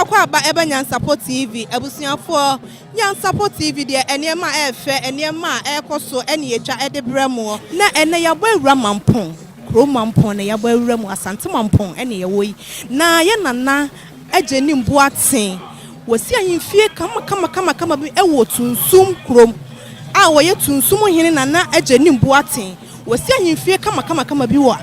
kwa ba ebe Nyansapo TV ebusuafo Nyansapo TV de enema efe enema ekoso ene yetwa edebremo na ene yabo awura Mampon kro Mampon na yabo awura mu Asante Mampon ene yewoyi na ye nana Agyeinim Boateng wasi ahimfie kama bi ewo Tunsum krom a wo ye Tunsuom-Butoku nana Agyeinim Boateng wasi ahimfie kama bi wo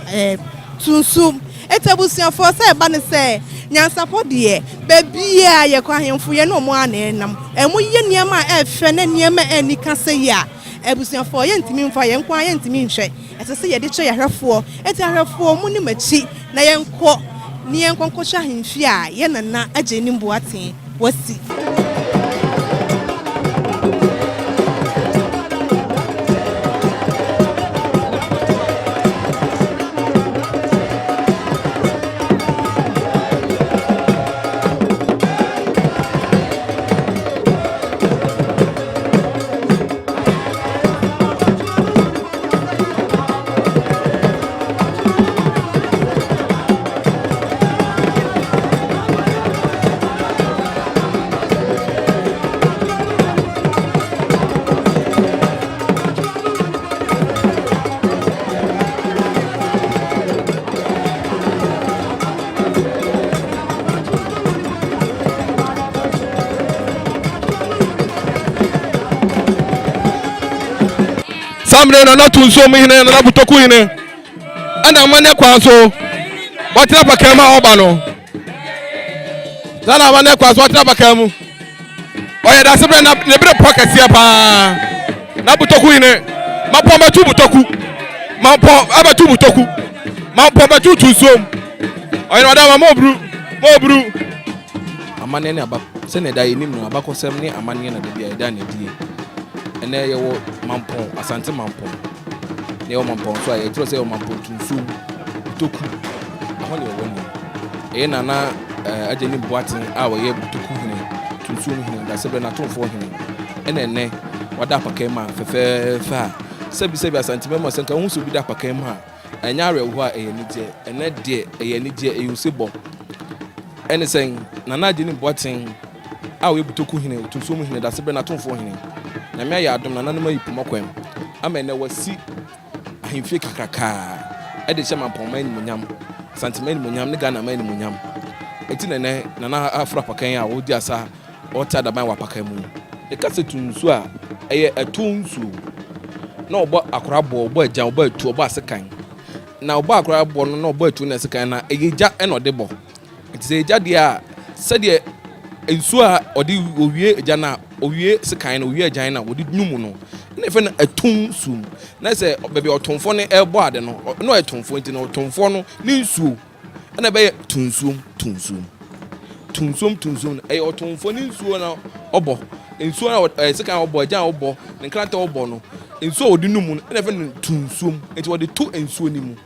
Tunsum etebusuafo se ba ne se Nyansapo de bebia ye kwa ahemfo ye no mo anenam emu ye niam a efe na niam ani kase ya ebusuafo ye ntimi mfa ye nkwa ye ntimi nhwe etese ye de che yahwefo eti ahwefo mu ni machi na ye nkọ ni ye nkọ hwa ahemfie a ye nana Agyeinim Boateng wasi Samre na Tunsuom-Butoku na Butoku hine ana mane kwaso watira pakema oba no zana mane kwaso watira pakemu oye Daasebre na lebre pokasia pa na Butoku hine Mampon batu Butoku Mampon abatu Butoku Mampon batu Tunsuom oye wada ma mobru amane ne aba se ne Agyeinim no abakosem ne amane na bia ida na die ene yewo Mampon Asante Mampon ne wo Mampon so aye tro se wo Mampon Tunsuom-Butoku ahone wo ni e nana Agyeinim Boateng a wo ye Butoku hine Tunsuom-Butoku Daasebre na tonfo hine ene wada pakema fefe sebi Asante memo senka hu so bi da pakema enya rewo a eyenije ene de eyenije eyusebo ene sen nana Agyeinim Boateng a wo ye Butoku hine Tunsuom-Butoku Daasebre na tonfo hine na me ya adom na nanoma yipumakwem ama ene wasi ahimfie kakraka e de hye Mampon man munyam santiman munyam ne Ghana man munyam eti na afra pakan a wodi asa ota da ban wa pakan mu e ka se tunsu a eye atunsu na obo akorabo obo agya obo atu obo asekan na obo akorabo no na obo atu na asekan na eyeja e no debo eti se eja de a se de ensu a odi owie agya na owie sekan na owie agyan na wodi numu no na efe na atunsu na se bebe otonfo ne ebo ade no no atonfo nti no otonfo no ni nsuo na be Tunsuom e otonfo ni nsuo na obo nsuo na sekan obo agyan obo ne kranta obo no nsuo wodi numu na efe na Tunsuom nti wodi tu nsuo ni mu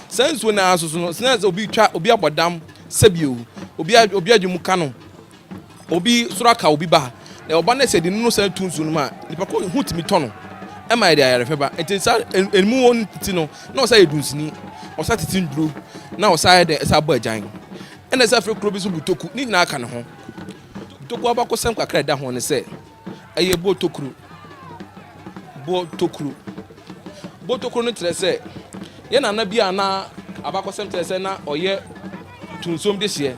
sa nsuo na asoso no se obi twa obi abodam sabio obi adwum kano obi suraka obi ba na oba na se di no sa Tunsuom ma nipa ko hutimi tono e ma ide ayare feba enti sa enmu won ti no na o sa edunsini o sa titin duro na o sa de sa bo agyan ena sa fre krobi so Butoku ni nyina aka ne ho Butoku abakosem kakra da ho ne se eye Butoku no tere se ye na bia na abakosem tere se na oye Tunsuom de hye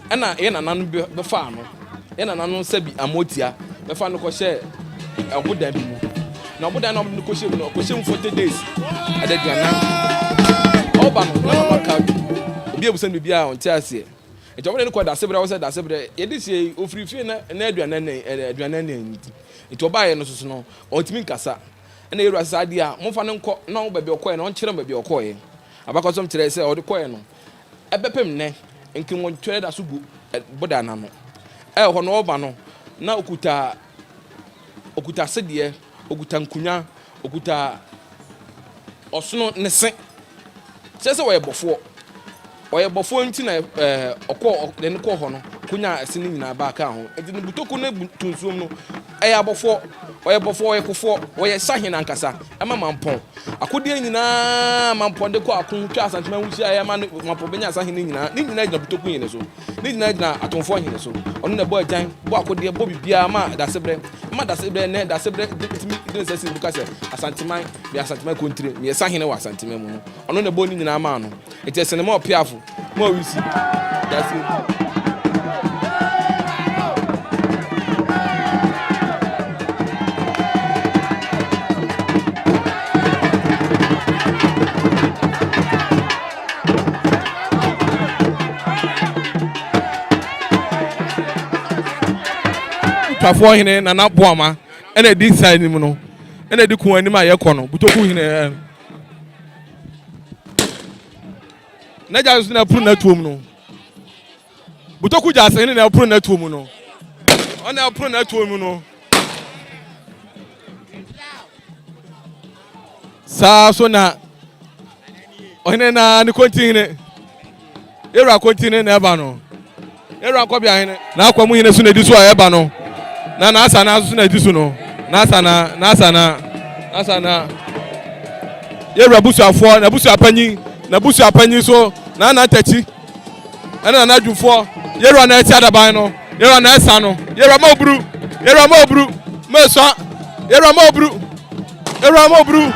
ena ye na nanu be fa no ye na nanu sabi amotia be fa no ko hye ahodan bi mu na obodan na ko hye mu no ko hye mu 40 days adadiana oba no na maka obi ebusan bi bia on ti ase e to obodan ko Daasebre wo se Daasebre ye de sie ofrifie na aduanan nti e oba ye no soso no ontimi nkasa ena yeru asade a mo fa no nko na wo bebe okoye no on kire bebe okoye abakosom kire se o de koye no ebepem ne nkinwo twere da so gu boda na no ho no oba no na okuta sede okuta nkunya okuta osono ne se sese wo ye bofo nti na okọ de ne ko ho no kunya ase ni nyina ba ka ho enti ne Butoku ne Tunsuom no abofo oye before oye kofo oye sahin ankasa ema mampon akode nyina mampon de ko akon twa asantema wusi aye ma mampon benya sahin nyina ni nyina gina Butoku yene so ni nyina gina atonfo hene so onu na Boateng bo akode bo bibia ma Daasebre ne Daasebre de sesi buka se asantema bi asantema kontire mi sahin wa asantema mu no onu na bo ni nyina ma no etesene ma Appiah mo wisi that's it. Twafo hene na na boama ena di side nim no ena di kun anim aye kɔ no Butoku hene na ja so na pru na tuom no Butoku ja se hene na pru na tuom no ona pru na tuom no sa so na ohene na ni kontine era kontine na eba no era ko bia hene na akwa mu hene so na di so a eba no na asa na so na di so no na asa na yera busu afo na busu apanyi so na tachi na adwufo yera na ati adaban no yera na esa no yera ma obru ma so yera ma obru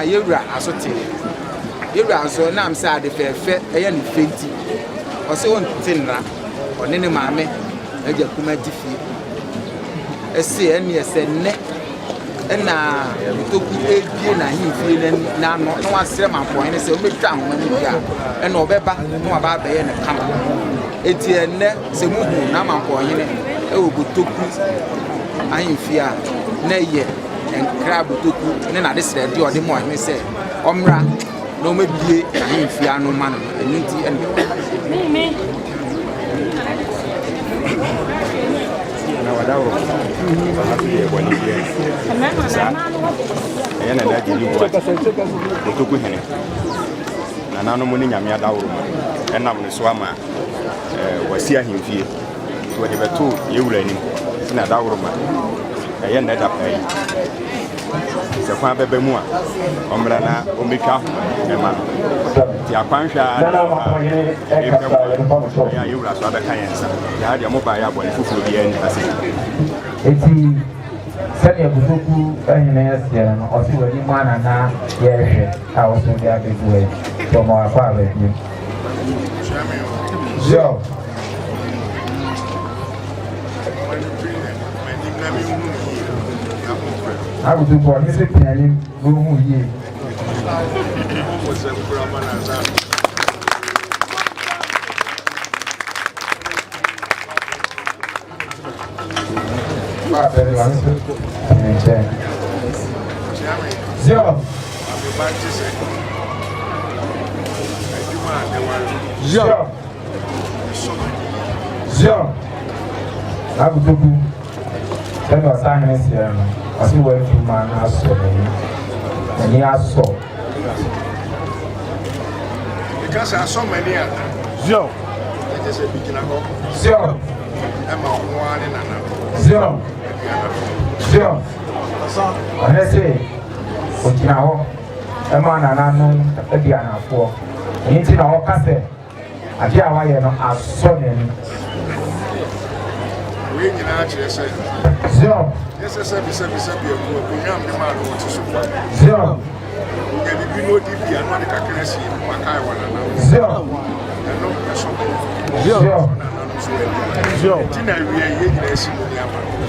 Yewra asote yewra so na am say ade fefe eye ne fenti o se won tinra o ne maame aja kuma difie ese ene ese ne na Butoku edie na himfie na no na wasere Mamponghene se o betwa ahoma ni bia ene obeba na aba abaye ne kama eti ene se muhu na Mamponghene e wo Butoku ahimfie a na ye enkra Butoku ne na de sere de ode mo ahme se omra na o mebie ahimfie anu ma no enunti ene na wadawro happy wani bia yana da gidi Butoku hene na nanu mo ni nyame adawro enam ne so ama wasi ahimfie so de beto yewura ni na adawro ma yana da pai se kwa bebe mu a omra na omeka ema ti akwanhwa ya yewura so abeka yensa ya de mo ba ya bɔ ne fufuru bi ani ase eti sani Butoku ehine yasia no osi wani mana na yehwe a oso dia beguwe to mo afa abebi yo Butoku mi se pianim go who ye. Zio. Abutoku. Send us a nice year. I see where you man has so many. And he has so. Because I saw many. Zio. Zio. Zio. Zio. I say, what now? A man and I know a piano for. Anything our cafe. I hear why you're not as sudden. Zio. Yes, I said,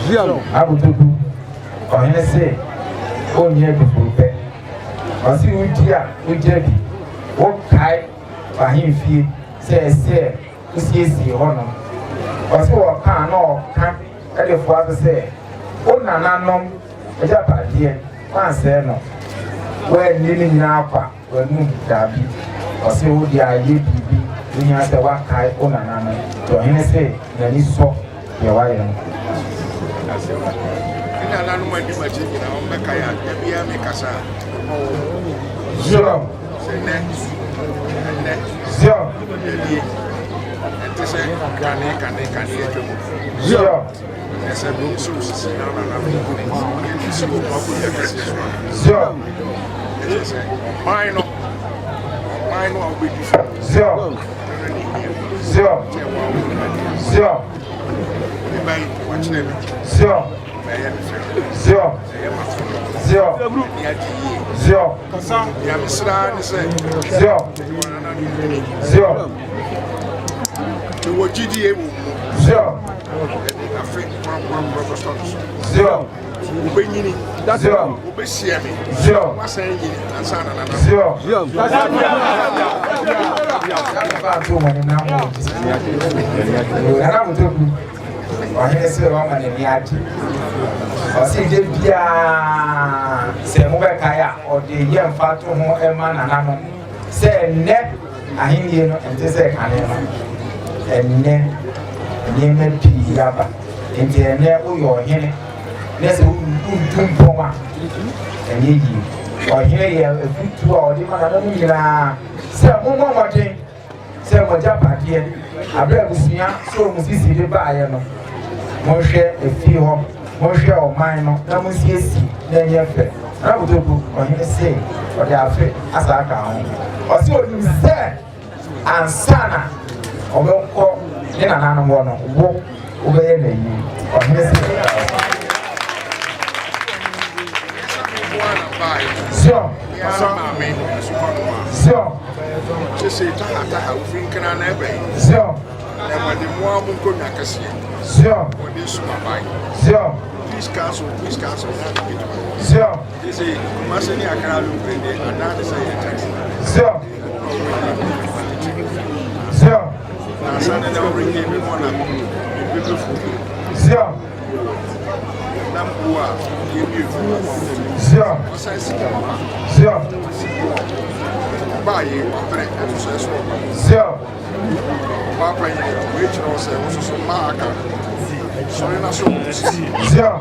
Zio. I will do. I say, oh, yeah, before. I see you dear, we did. What kind of him feel? Say, you see, honor. I saw a can or can't let your father say, oh, Nana, a Japan, one say no. When living now, when you Dabi, or say, oh, the idea be, when you answer what kind of Nana, to him say, then he saw your wife. I don't know if I'm Zio. Zio. Zio. I say, woman in the attic. Or say, Debia, say, Mubekaya, or the young fat to more a man and Anon. Say, net, a Indian, and they say, and then, name a P. Yaba, and the net, your hen, let's do Poma, and ye, or here, a good 2 or the man, say, one thing, say, what Japa here, I bet with me, so Mrs. the buyer. Moshe a few home, Moshe or mine, no Musiesi, then your fair. I would do or him say, or they are fair as I can. Or so you said, and Sana, or will call in an animal, walk over the you, or him say, so, just say, I think I never. So, and when the woman could not see. Sure. When this my sure. Please cancel. Sure. They say, Masani, I can't look at it, and now they say, sure. Sure. Now, Sunday, they'll bring me one of beautiful. Sure. Number give you. Sure. Sure. Buy you, sure. Papa, which also some marker. Sorry, not so. Zio.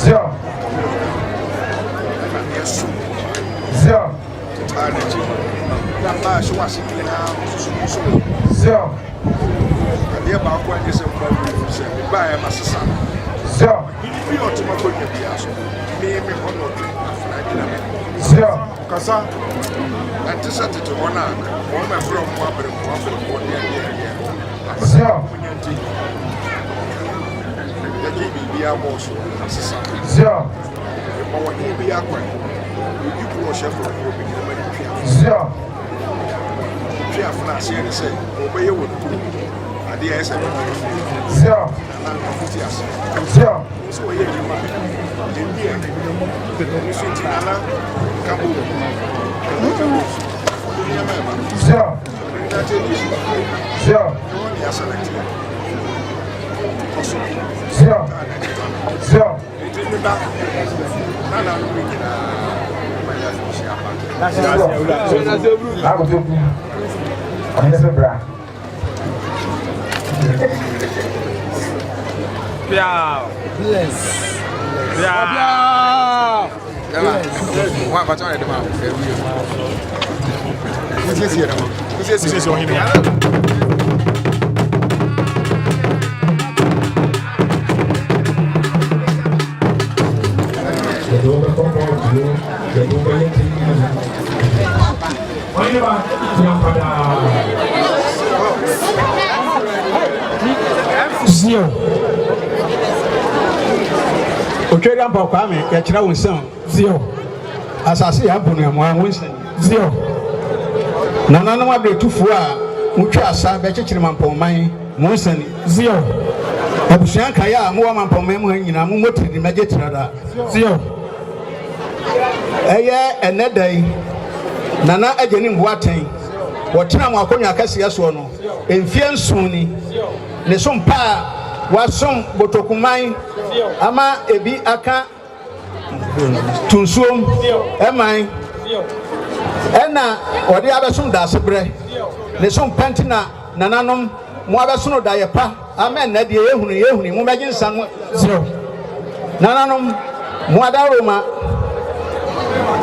Zio. Zio. Zio. Kasa. Antisati to ona. One from Zio. Zio. Zio. Okay, I'm Kwame. I try one son. Zio. As I see, I'm going to Winston. Zio. Nana no be too far. Mucha asa be chichiri Mamponghene. Winston. Zio. Abusian kaya mo Mamponghene nyina mo motiri majetirada. Zio. Eye enedai. Nana Agyeinim Boateng. Wotena mo akonya akase so no. Emfie nsuni. Ne so mpa wasom botokuman ama ebi aka tunsuom eman ena odi abesom Daasebre ne so mpantina nananom mo abesono dayepa amen na de yehunu mo megye nsan zero nananom mo adaroma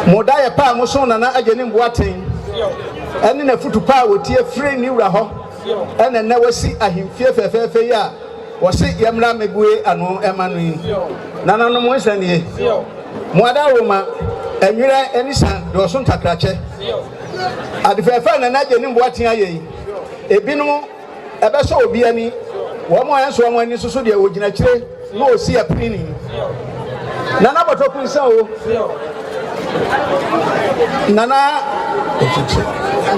mo dayepa mo so nana Agyeinim Boateng ene na futupa wotie free ni wura ho ene na wasi ahimfie fefefe ya wasi yamra mebue ano emanu nananom nsanie mo adaroma enwira enisa do so ntakrache adifefa na Agyeinim Boateng ayi ebinom ebeso obi ani wo mo enso wo ani soso de wogina kire na osi apini nana botoku nsa o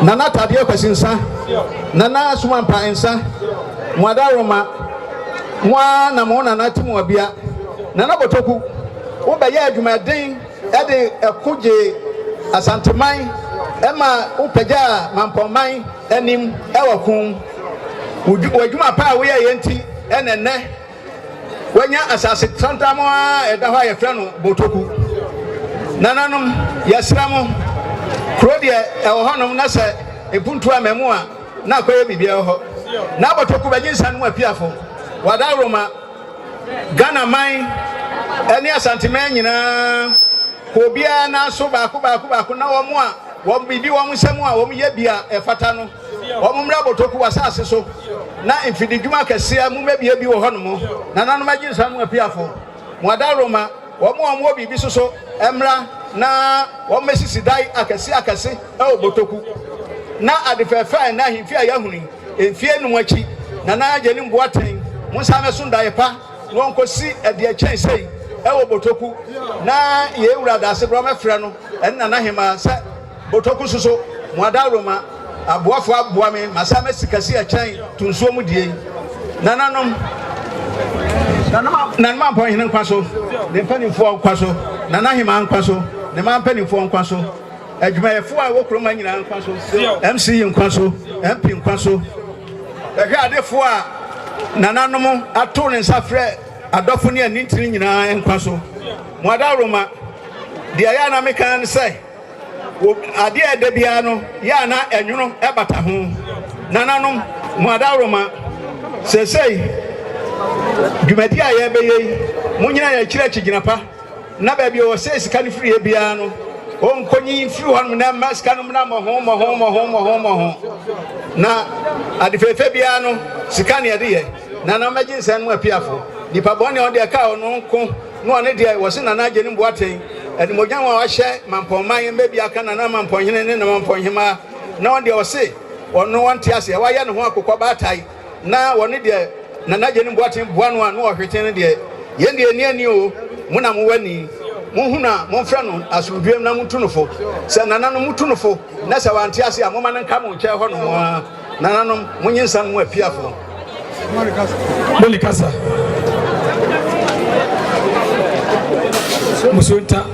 nana tadie kwasinsa nana sumampa ensa mo adaroma mwa na mo nana timu abia nana botoku wo be ya adwumaden e de ekuje asanteman ema upeja Mamponghene enim ewakun wudwuma pa we yenti enenne wanya asase tantamo eda ho ayefra no botoku nananom yasramo krode ewo honom na se epuntu amemu a na akoye bibia ho na botoku banyinsa no apiafo wadaroma Ghana man eni asanteman nyina ko bia na so baako na wo mo a wo bibi wo nsemu a wo ye bia efata no wo mra botoku wasase so na infididwuma kase mu mebia bi wo honom nananom agyinsa no apiafo wadaroma wo mo bibi so emra na wo mesisi dai akase e botoku na adefefa na himfi ayahuni enfie no achi nana Agyeinim Boateng musa mesunda yepa won kosi ede achen sei e wo botoku na ye wura Daasebre mefra no en nana hema sa botoku soso mo adaroma aboafo aboa me masa mesikasi achen tunsuom die nananom nana Mamponghene kwaso de mpanimfo kwaso nana hema kwaso ne mpanimfo kwaso adwumayefo a wo kroma nyina kwaso MC kwaso MP kwaso ehwe adefo a nananom ato ne nsafre adofo ne anintiri nyina kwaso mo adaroma de ya na mekan se ade edebia no ya na enwuno ebata ho nananom mo adaroma sesei dwumadi a ye beye mo nyina ya kire chiginapa na ba bia o se sika ne free ebia no o nkonyi free ho na maska no na mo ho na adifefe bia no sika ne ade ye nana magye nsan mu apiafo nipa bone on de ka ono nko no ne de wo se nana Agyeinim Boateng animogyan wa hye Mamponman be bia aka na Mamponghene ne na Mamponhema na on de o se ono wonte ase wa ye ne ho akokɔ baatai na woni de na Agyeinim Boateng boano a no ohwete ne de ye de ani o mo na mo wani mo hu na mo mfrɛ no asodwem na mo tunufo sɛ nananom mo tunufo na sɛ wante ase a mo ma nka mo nkyɛ hɔ no nananom mo nyinsa no apiafo Molikasa Musunta